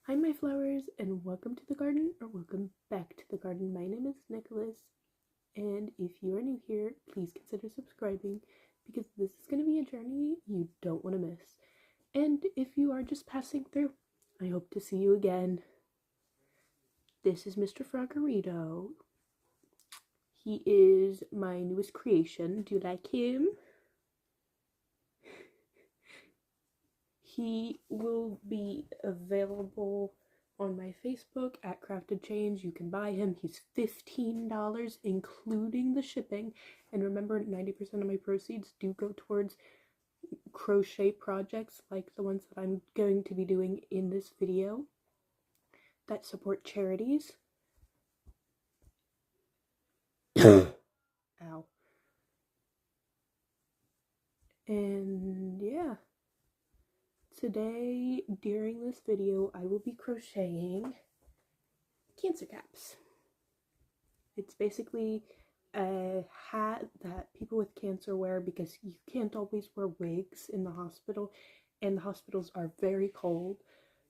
Hi my flowers, and welcome to the garden, or welcome back to the garden. My name is Nicholas, and if you are new here, please consider subscribing because this is going to be a journey you don't want to miss. And if you are just passing through, I hope to see you again. This is Mr. Froggerito. He is my newest creation. Do you like him? He will be available on my Facebook at Crafted Change. You can buy him. He's $15 including the shipping. And remember, 90% of my proceeds do go towards crochet projects like the ones that I'm going to be doing in this video that support charities. Ow. And yeah. Today, during this video, I will be crocheting cancer caps. It's basically a hat that people with cancer wear because you can't always wear wigs in the hospital, and the hospitals are very cold.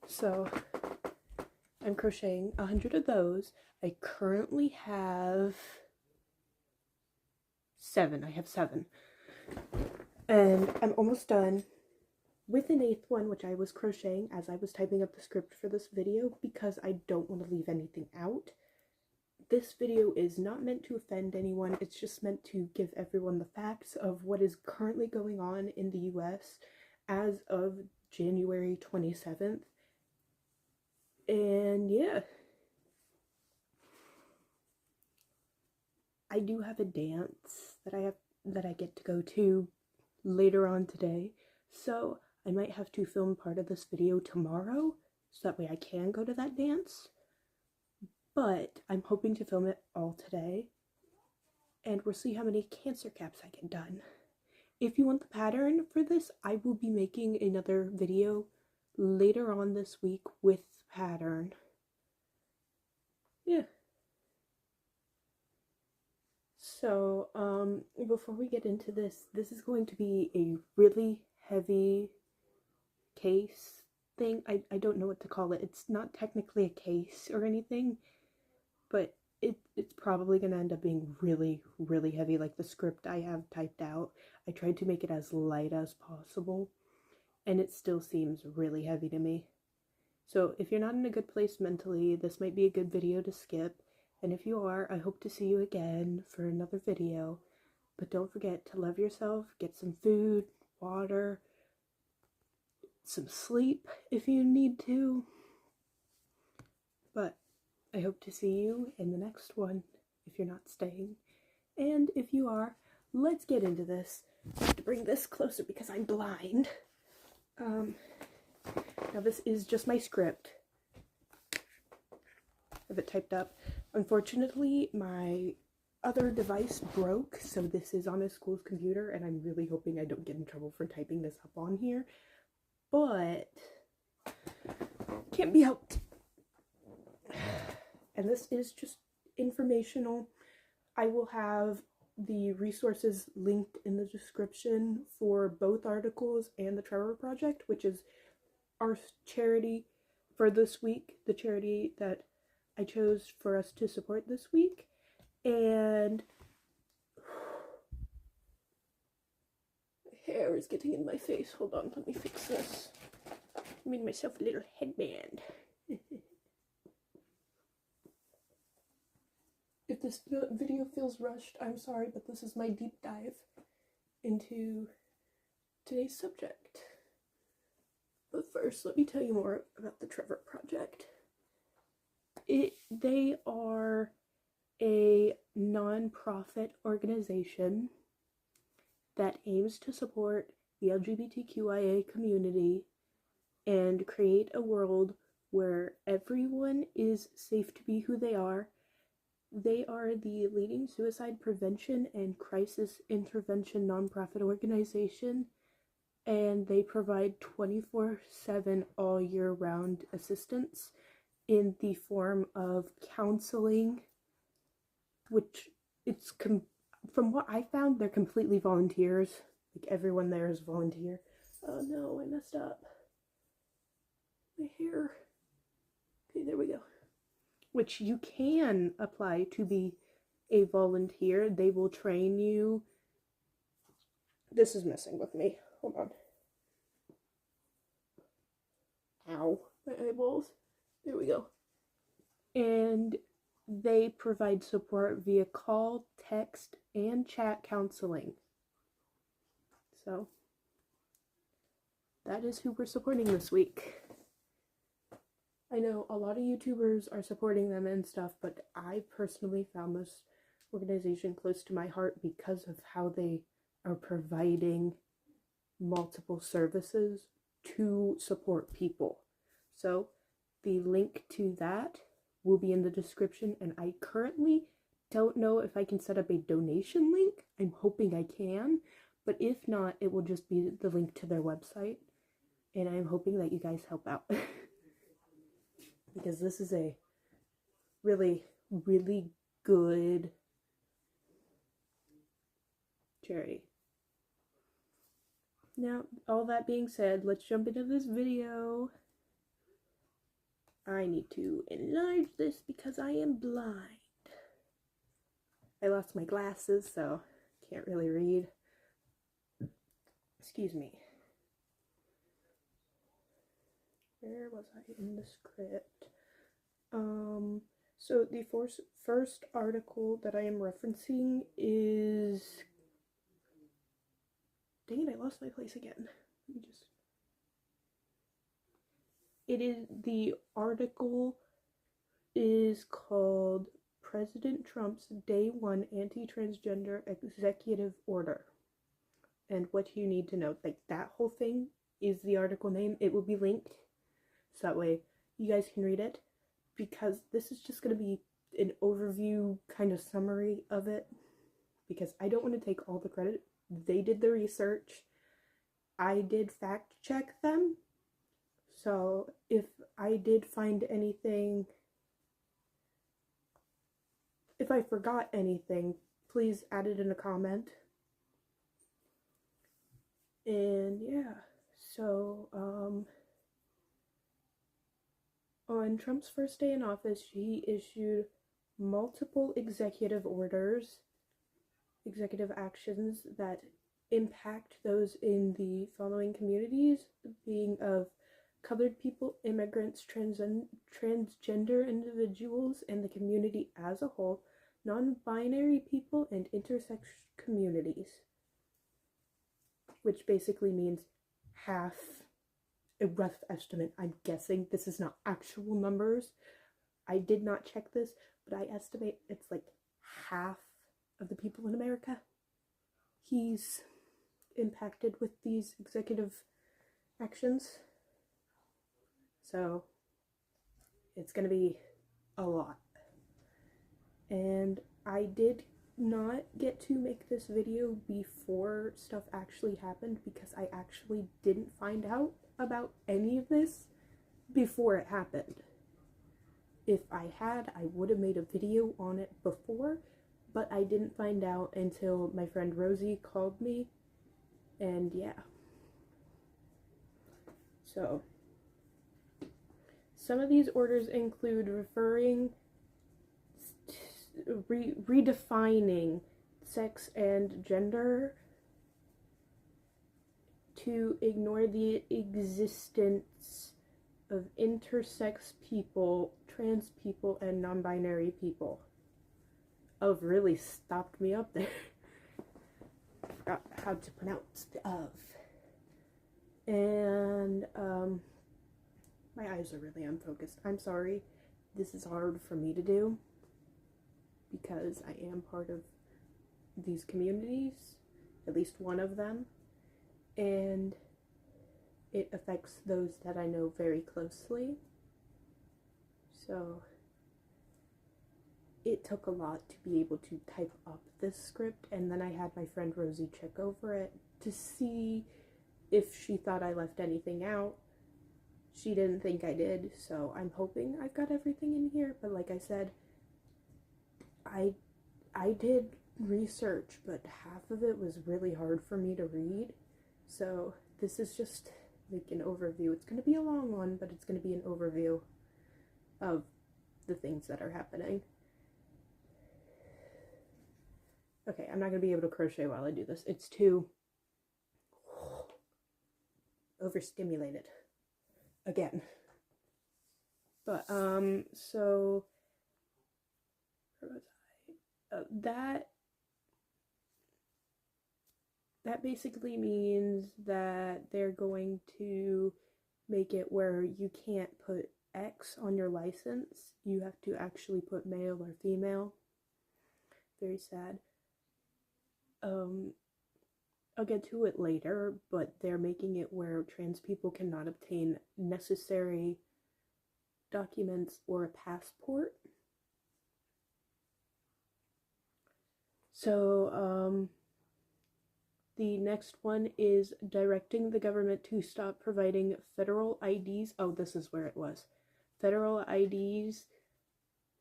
So I'm crocheting 100 of those. I currently have 7. I have 7. And I'm almost done with an 8th one, which I was crocheting as I was typing up the script for this video because I don't want to leave anything out. This video is not meant to offend anyone, it's just meant to give everyone the facts of what is currently going on in the US as of January 27th. And yeah. I do have a dance that I get to go to later on today, so I might have to film part of this video tomorrow so that way I can go to that dance. But I'm hoping to film it all today, and we'll see how many cancer caps I get done. If you want the pattern for this, I will be making another video later on this week with the pattern. Yeah. So, before we get into this is going to be a really heavy case thing. I don't know what to call it. It's not technically a case or anything, but it's probably going to end up being really, really heavy, like the script I have typed out. I tried to make it as light as possible, and it still seems really heavy to me. So if you're not in a good place mentally, this might be a good video to skip. And if you are, I hope to see you again for another video. But don't forget to love yourself, get some food, water, some sleep if you need to. But I hope to see you in the next one if you're not staying. And if you are, let's get into this. I have to bring this closer because I'm blind. Now this is just my script. I have it typed up. Unfortunately, my other device broke, so this is on a school's computer, and I'm really hoping I don't get in trouble for typing this up on here. But can't be helped. And this is just informational. I will have the resources linked in the description for both articles and the Trevor Project, which is our charity for this week, the charity that I chose for us to support this week. And my hair is getting in my face. Hold on, let me fix this. I made myself a little headband. If this video feels rushed, I'm sorry, but this is my deep dive into today's subject. But first, let me tell you more about the Trevor Project. They are a non-profit organization that aims to support the LGBTQIA community and create a world where everyone is safe to be who they are. They are the leading suicide prevention and crisis intervention nonprofit organization, and they provide 24/7 all year round assistance in the form of counseling, which from what I found, they're completely volunteers. Like, everyone there is volunteer. Oh no, I messed up. My hair. which you can apply to be a volunteer. They will train you. This is messing with me. Hold on. Ow, my eyeballs. There we go. And they provide support via call, text, and chat counseling. So that is who we're supporting this week. I know a lot of YouTubers are supporting them and stuff, but I personally found this organization close to my heart because of how they are providing multiple services to support people. So the link to that will be in the description, and I currently don't know if I can set up a donation link. I'm hoping I can, but if not, it will just be the link to their website, and I'm hoping that you guys help out. Because this is a really, really good charity. Now, all that being said, let's jump into this video. I need to enlarge this because I am blind. I lost my glasses, so can't really read. Excuse me. Where was I in the script? So the first article that I am referencing is... Dang it, I lost my place again. The article is called President Trump's Day 1 Anti-Transgender Executive Order. And what you need to know, like that whole thing is the article name. It will be linked, so that way you guys can read it, because this is just going to be an overview kind of summary of it, because I don't want to take all the credit. They did the research. I did fact check them. So if I did find anything, if I forgot anything, please add it in a comment. And yeah, so on Trump's first day in office, he issued multiple executive orders, executive actions that impact those in the following communities, being of colored people, immigrants, transgender individuals, and the community as a whole, non-binary people, and intersex communities. Which basically means half, a rough estimate, I'm guessing, this is not actual numbers. I did not check this, but I estimate it's like half of the people in America he's impacted with these executive actions. So it's going to be a lot. And I did not get to make this video before stuff actually happened, because I actually didn't find out about any of this before it happened. If I had, I would have made a video on it before, but I didn't find out until my friend Rosie called me, and yeah. So some of these orders include redefining sex and gender to ignore the existence of intersex people, trans people, and non-binary people. Oh, really stopped me up there. Forgot how to pronounce the of. And my eyes are really unfocused. I'm sorry. This is hard for me to do because I am part of these communities, at least one of them, and it affects those that I know very closely. So it took a lot to be able to type up this script, and then I had my friend Rosie check over it to see if she thought I left anything out. She didn't think I did, so I'm hoping I've got everything in here. But like I said, I did research, but half of it was really hard for me to read. So this is just like an overview. It's going to be a long one, but it's going to be an overview of the things that are happening. Okay, I'm not going to be able to crochet while I do this. It's too overstimulated. Again. But, so, where was I? That basically means that they're going to make it where you can't put X on your license. You have to actually put male or female. Very sad. I'll get to it later, but they're making it where trans people cannot obtain necessary documents or a passport. So, the next one is directing the government to stop providing federal IDs. Oh, this is where it was. Federal IDs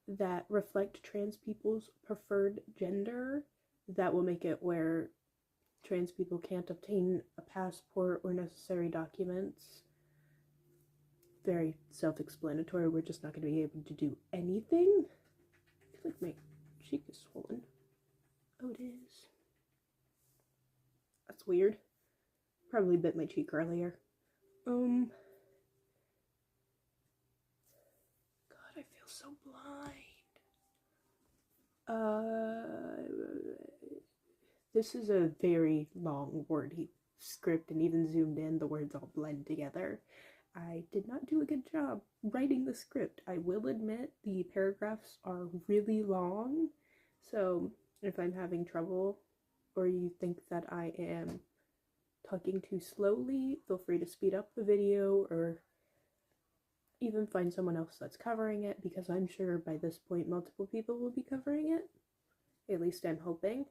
that reflect trans people's preferred gender. That will make it where trans people can't obtain a passport or necessary documents. Very self-explanatory. We're just not going to be able to do anything. I feel like my cheek is swollen. Oh, it is. That's weird. Probably bit my cheek earlier. God, I feel so blind. This is a very long wordy script, and even zoomed in, the words all blend together. I did not do a good job writing the script. I will admit the paragraphs are really long, so if I'm having trouble or you think that I am talking too slowly, feel free to speed up the video or even find someone else that's covering it, because I'm sure by this point multiple people will be covering it. At least I'm hoping,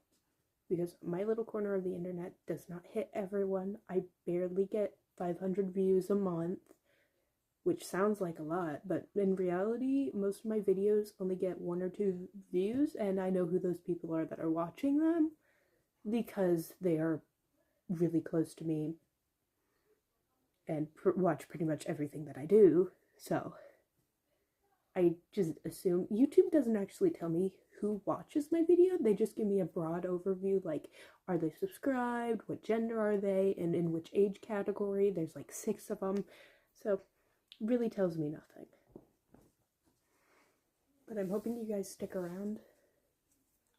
because my little corner of the internet does not hit everyone. I barely get 500 views a month, which sounds like a lot, but in reality, most of my videos only get 1 or 2 views, and I know who those people are that are watching them, because they are really close to me and watch pretty much everything that I do. So I just assume YouTube doesn't actually tell me who watches my video. They just give me a broad overview, like, are they subscribed, what gender are they, and in which age category. There's like 6 of them, so really tells me nothing. But I'm hoping you guys stick around.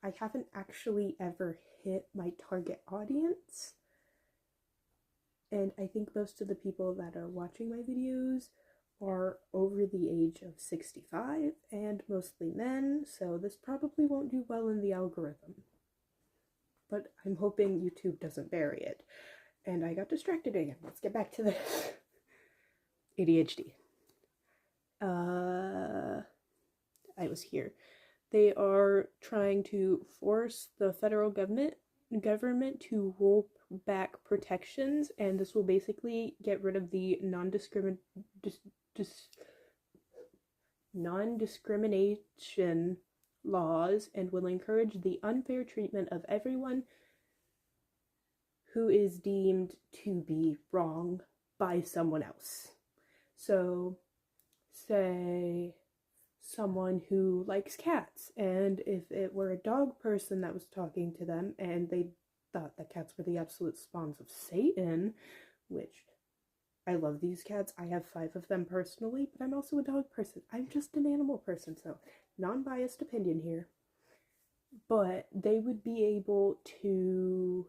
I haven't actually ever hit my target audience, and I think most of the people that are watching my videos are over the age of 65 and mostly men, so this probably won't do well in the algorithm. But I'm hoping YouTube doesn't bury it. And I got distracted again. Let's get back to this. ADHD. I was here. They are trying to force the federal government to roll back protections, and this will basically get rid of the non-discrimination laws and will encourage the unfair treatment of everyone who is deemed to be wrong by someone else. So, say someone who likes cats, and if it were a dog person that was talking to them and they thought that cats were the absolute spawns of Satan, which I love these cats. I have 5 of them personally, but I'm also a dog person. I'm just an animal person, so non-biased opinion here. But they would be able to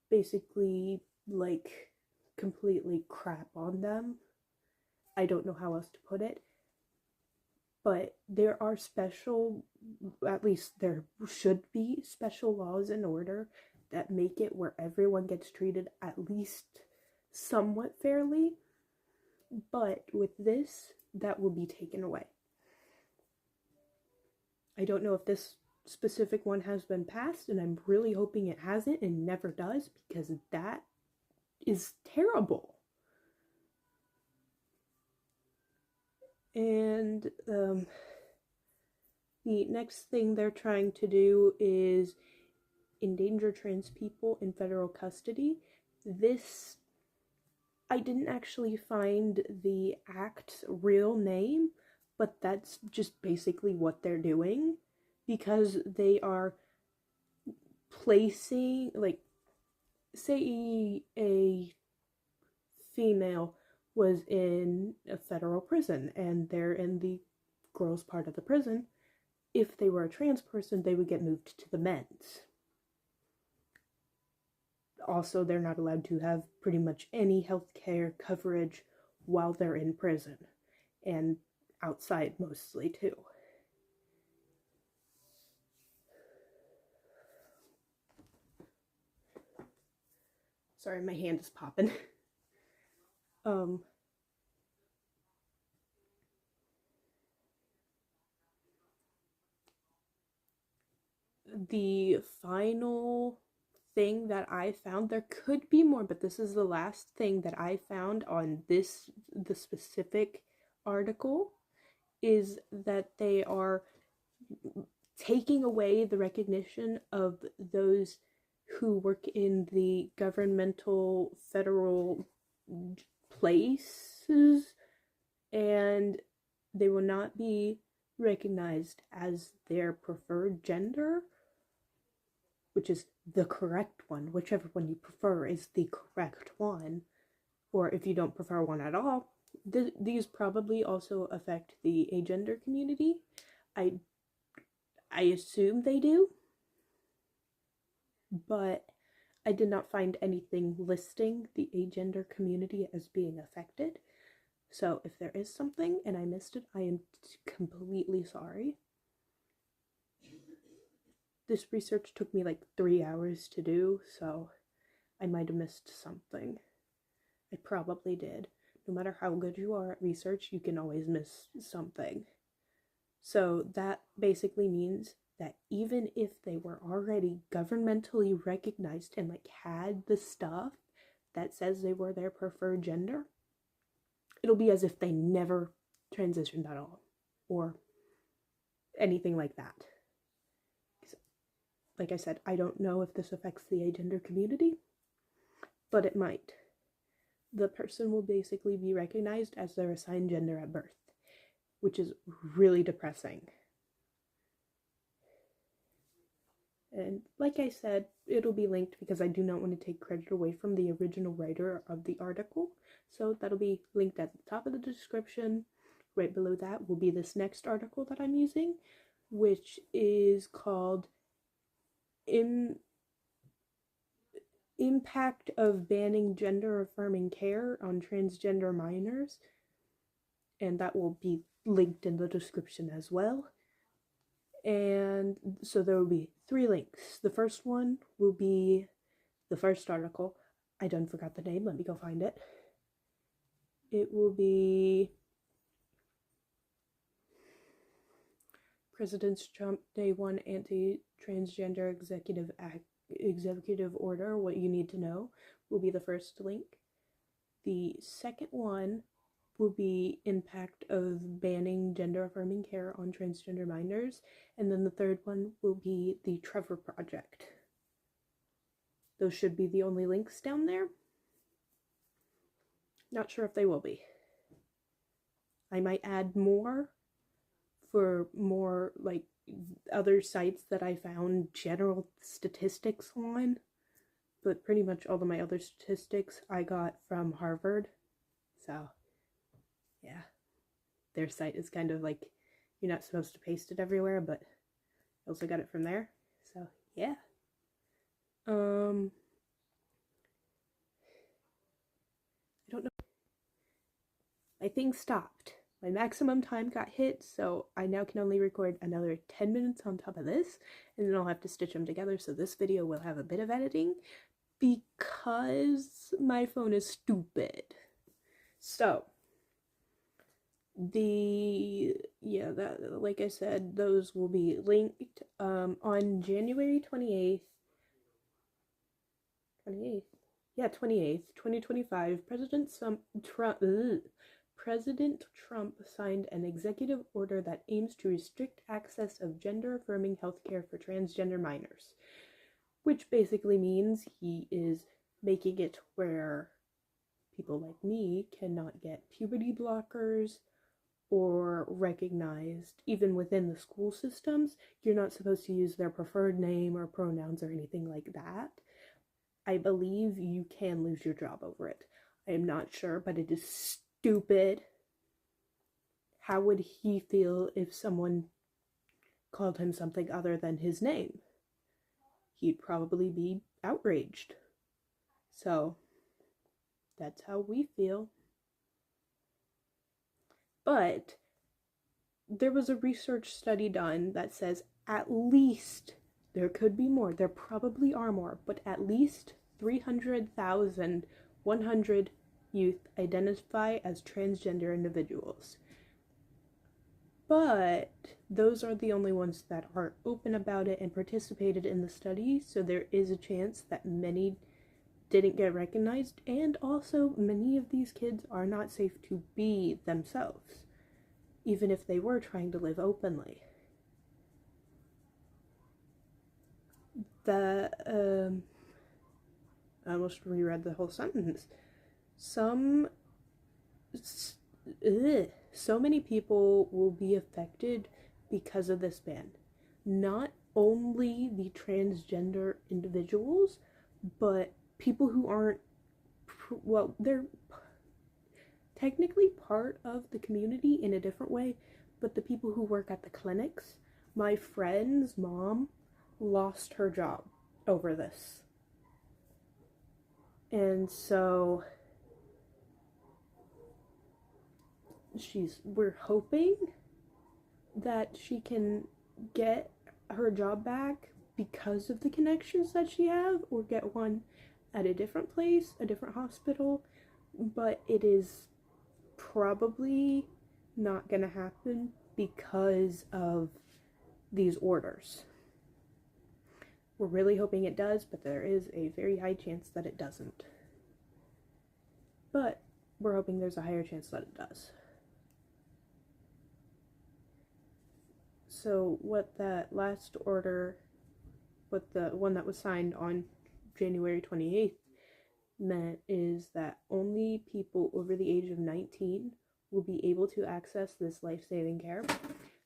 basically, like, completely crap on them. I don't know how else to put it. But there are special, at least there should be special laws in order that make it where everyone gets treated at least somewhat fairly. But with this, that will be taken away. I don't know if this specific one has been passed, and I'm really hoping it hasn't and never does, because that is terrible. And the next thing they're trying to do is endanger trans people in federal custody. This, I didn't actually find the act's real name, but that's just basically what they're doing, because they are placing, like, say a female was in a federal prison and they're in the girls' part of the prison. If they were a trans person, they would get moved to the men's. Also, they're not allowed to have pretty much any health care coverage while they're in prison, and outside mostly too. Sorry, my hand is popping. The final thing that I found, there could be more, but this is the last thing that I found on the specific article, is that they are taking away the recognition of those who work in the governmental federal places, and they will not be recognized as their preferred gender, which is the correct one. Whichever one you prefer is the correct one. Or if you don't prefer one at all, these probably also affect the agender community. I assume they do, but I did not find anything listing the agender community as being affected. So if there is something and I missed it, I am completely sorry. This research took me like 3 hours to do, so I might have missed something. I probably did. No matter how good you are at research, you can always miss something. So that basically means that even if they were already governmentally recognized and like had the stuff that says they were their preferred gender, it'll be as if they never transitioned at all or anything like that. Like I said, I don't know if this affects the agender community, but it might. The person will basically be recognized as their assigned gender at birth, which is really depressing. And like I said, it'll be linked because I do not want to take credit away from the original writer of the article. So that'll be linked at the top of the description. Right below that will be this next article that I'm using, which is called Impact of Banning Gender-Affirming Care on Transgender Minors. And that will be linked in the description as well. And so there will be 3 links. The first one will be the first article. I done forgot the name. Let me go find it. It will be President Trump Day 1 Anti-Transgender Executive Order, What You Need to Know, will be the first link. The second one will be Impact of Banning Gender-Affirming Care on Transgender Minors, and then the third one will be the Trevor Project. Those should be the only links down there. Not sure if they will be. I might add more for more like other sites that I found general statistics on, but pretty much all of my other statistics I got from Harvard. So yeah, their site is kind of like, you're not supposed to paste it everywhere, but I also got it from there. So yeah. I don't know. My thing stopped. My maximum time got hit, so I now can only record another 10 minutes on top of this, and then I'll have to stitch them together, so this video will have a bit of editing because my phone is stupid. So like I said, those will be linked. On January 28th, 2025, President Trump signed an executive order that aims to restrict access of gender-affirming healthcare for transgender minors, which basically means he is making it where people like me cannot get puberty blockers or recognized, even within the school systems. You're not supposed to use their preferred name or pronouns or anything like that. I believe you can lose your job over it. I am not sure, but it is stupid. How would he feel if someone called him something other than his name? He'd probably be outraged. So, that's how we feel. But there was a research study done that says at least, there could be more, there probably are more, but at least 300,100 youth identify as transgender individuals. But those are the only ones that are open about it and participated in the study, so there is a chance that many didn't get recognized, and also many of these kids are not safe to be themselves, even if they were trying to live openly. I almost reread the whole sentence. So many people will be affected because of this ban. Not only the transgender individuals, but people who aren't, well, they're technically part of the community in a different way, but the people who work at the clinics. My friend's mom lost her job over this. And so we're hoping that she can get her job back because of the connections that she have, or get one at a different place, a different hospital, but it is probably not gonna happen because of these orders. We're really hoping it does, but there is a very high chance that it doesn't. But we're hoping there's a higher chance that it does. So what that last order, what the one that was signed on January 28th meant is that only people over the age of 19 will be able to access this life-saving care.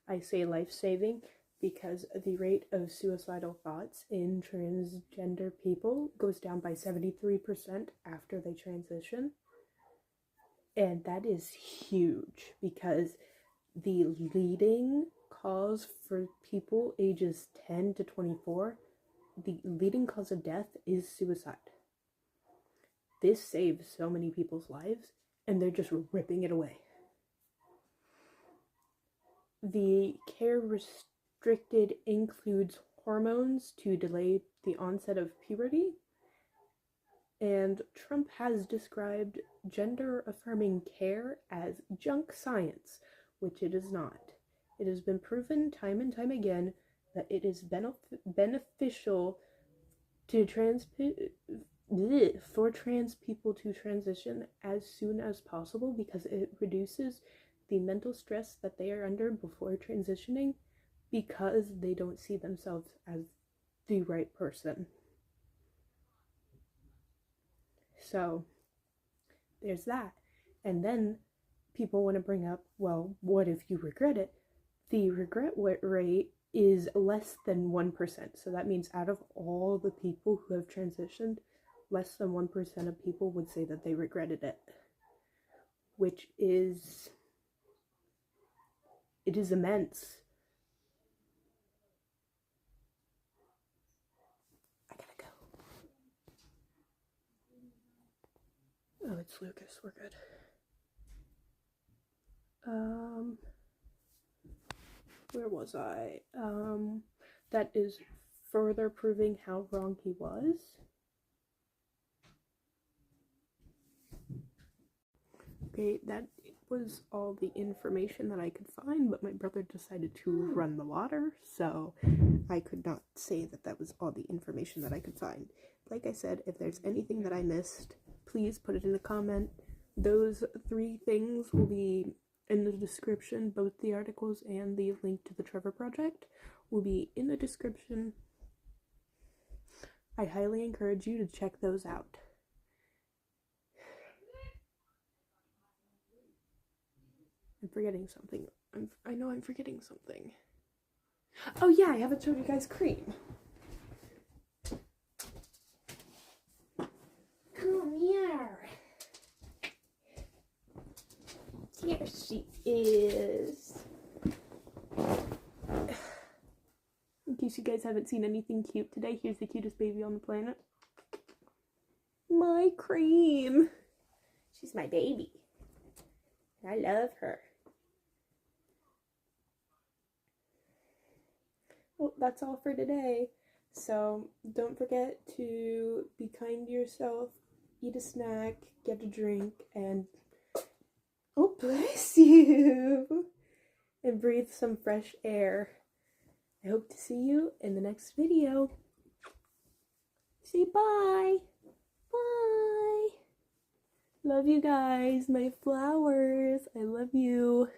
I say life-saving because the rate of suicidal thoughts in transgender people goes down by 73% after they transition. And that is huge, because the leading cause for people ages 10 to 24, the leading cause of death is suicide. This saves so many people's lives, and they're just ripping it away. The care restricted includes hormones to delay the onset of puberty, and Trump has described gender-affirming care as junk science, which it is not. It has been proven time and time again that it is beneficial to for trans people to transition as soon as possible, because it reduces the mental stress that they are under before transitioning, because they don't see themselves as the right person. So there's that. And then people want to bring up, well, what if you regret it? The regret rate is less than 1%. So that means out of all the people who have transitioned, less than 1% of people would say that they regretted it, which is, it is immense. I gotta go. Oh, it's Lucas. We're good. Where was I? That is further proving how wrong he was. Okay, that was all the information that I could find, but my brother decided to run the water, so I could not say that that was all the information that I could find. Like I said, if there's anything that I missed, please put it in a comment. Those 3 things will be in the description. Both the articles and the link to the Trevor Project will be in the description. I highly encourage you to check those out. I'm forgetting something. I know I'm forgetting something. Oh yeah, I haven't showed you guys Cream. Come here. Here she is. In case you guys haven't seen anything cute today, here's the cutest baby on the planet. My Cream. She's my baby. I love her. Well, that's all for today. So don't forget to be kind to yourself, eat a snack, get a drink, and oh, bless you, and breathe some fresh air. I hope to see you in the next video. Say bye. Bye. Love you guys, my flowers. I love you.